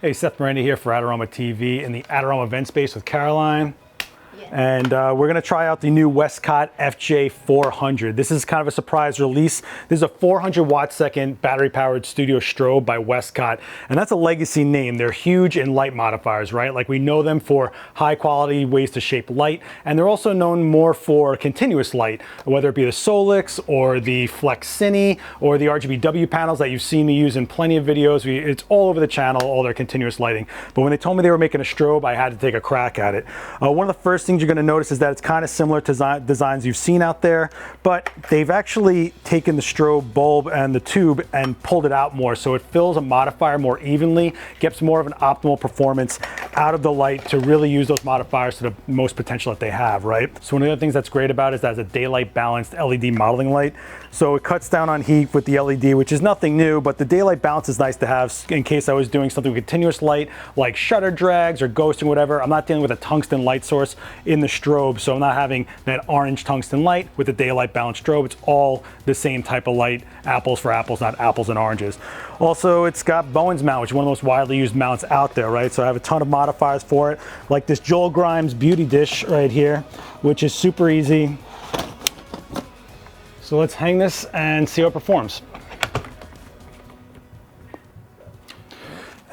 Hey, Seth Miranda here for Adorama TV in the Adorama event space with Caroline. And we're gonna try out the new Westcott FJ400. This is kind of a surprise release. This is a 400 watt second battery powered studio strobe by Westcott. And that's a legacy name. They're huge in light modifiers, right? Like we know them for high quality ways to shape light. And they're also known more for continuous light, whether it be the Solix or the Flex Cine or the RGBW panels that you've seen me use in plenty of videos. It's all over the channel, all their continuous lighting. But when they told me they were making a strobe, I had to take a crack at it. One of the first things you're going to notice is that it's kind of similar to designs you've seen out there, but they've actually taken the strobe bulb and the tube and pulled it out more, so it fills a modifier more evenly, gets more of an optimal performance out of the light to really use those modifiers to the most potential that they have, right? So one of the other things that's great about it is that it's a daylight balanced LED modeling light, so it cuts down on heat with the LED, which is nothing new, but the daylight balance is nice to have in case I was doing something with continuous light like shutter drags or ghosting, whatever. I'm not dealing with a tungsten light source in the strobe, so I'm not having that orange tungsten light with the daylight balanced strobe. It's all the same type of light, apples for apples, not apples and oranges. Also, it's got Bowen's mount, which is one of the most widely used mounts out there, right? So I have a ton of modifiers for it, like this Joel Grimes beauty dish right here, which is super easy. So let's hang this and see how it performs.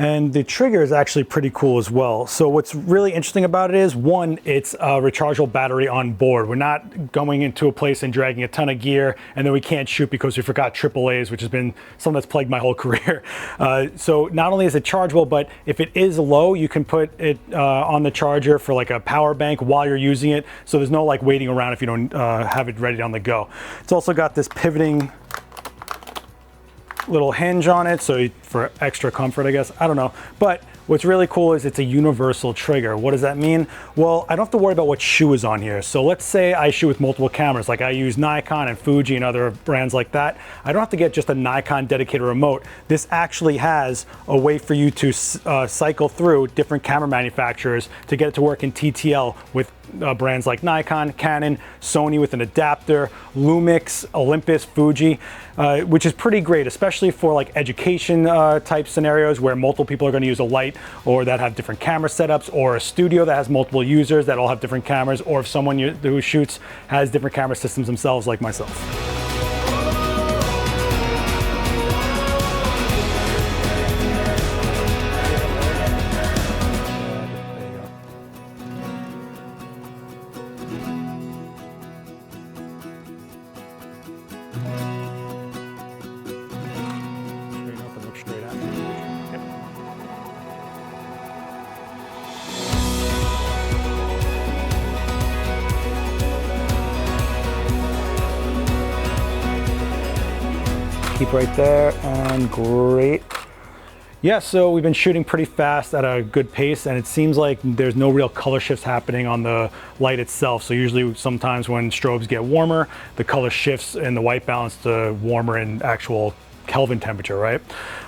And the trigger is actually pretty cool as well. So what's really interesting about it is, one, it's a rechargeable battery on board. We're not going into a place and dragging a ton of gear and then we can't shoot because we forgot AAAs, which has been something that's plagued my whole career. So not only is it chargeable, but if it is low, you can put it on the charger for like a power bank while you're using it. So there's no like waiting around if you don't have it ready on the go. It's also got this pivoting little hinge on it, so for extra comfort, I guess. I don't know. But what's really cool is it's a universal trigger. What does that mean? Well, I don't have to worry about what shoe is on here. So let's say I shoot with multiple cameras, like I use Nikon and Fuji and other brands like that. I don't have to get just a Nikon dedicated remote. This actually has a way for you to cycle through different camera manufacturers to get it to work in TTL with brands like Nikon, Canon, Sony with an adapter, Lumix, Olympus, Fuji, which is pretty great, especially for like education type scenarios where multiple people are going to use a light, or that have different camera setups, or a studio that has multiple users that all have different cameras, or if someone who shoots has different camera systems themselves like myself. Keep right there, and great. Yeah, so we've been shooting pretty fast at a good pace, and it seems like there's no real color shifts happening on the light itself. So usually sometimes when strobes get warmer, the color shifts in the white balance to warmer in actual Kelvin temperature, right?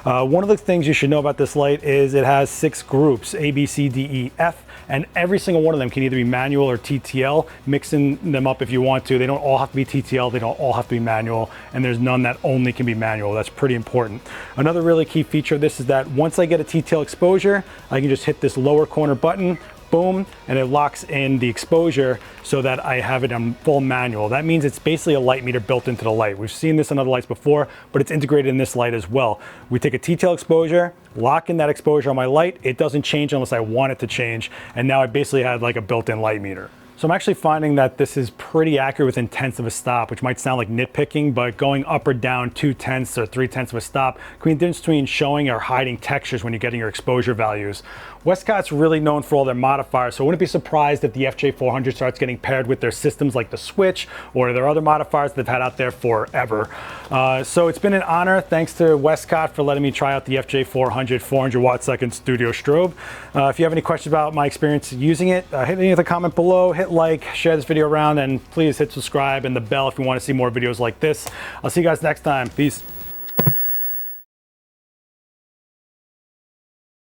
One of the things you should know about this light is it has 6 groups, A, B, C, D, E, F, and every single one of them can either be manual or TTL, mixing them up if you want to. They don't all have to be TTL, they don't all have to be manual, and there's none that only can be manual. That's pretty important. Another really key feature of this is that once I get a TTL exposure, I can just hit this lower corner button, boom, and it locks in the exposure so that I have it on full manual. That means it's basically a light meter built into the light. We've seen this in other lights before, but it's integrated in this light as well. We take a TTL exposure, lock in that exposure on my light. It doesn't change unless I want it to change. And now I basically had like a built-in light meter. So I'm actually finding that this is pretty accurate within tenths of a stop, which might sound like nitpicking, but going up or down 2/10 or 3/10 of a stop can be the difference between showing or hiding textures when you're getting your exposure values. Westcott's really known for all their modifiers, so I wouldn't be surprised if the FJ400 starts getting paired with their systems like the Switch or their other modifiers they've had out there forever. So it's been an honor. Thanks to Westcott for letting me try out the FJ400 400 watt second studio strobe. If you have any questions about my experience using it, hit me with a comment below, hit like, share this video around, and please hit subscribe and the bell if you want to see more videos like this. I'll see you guys next time. Peace.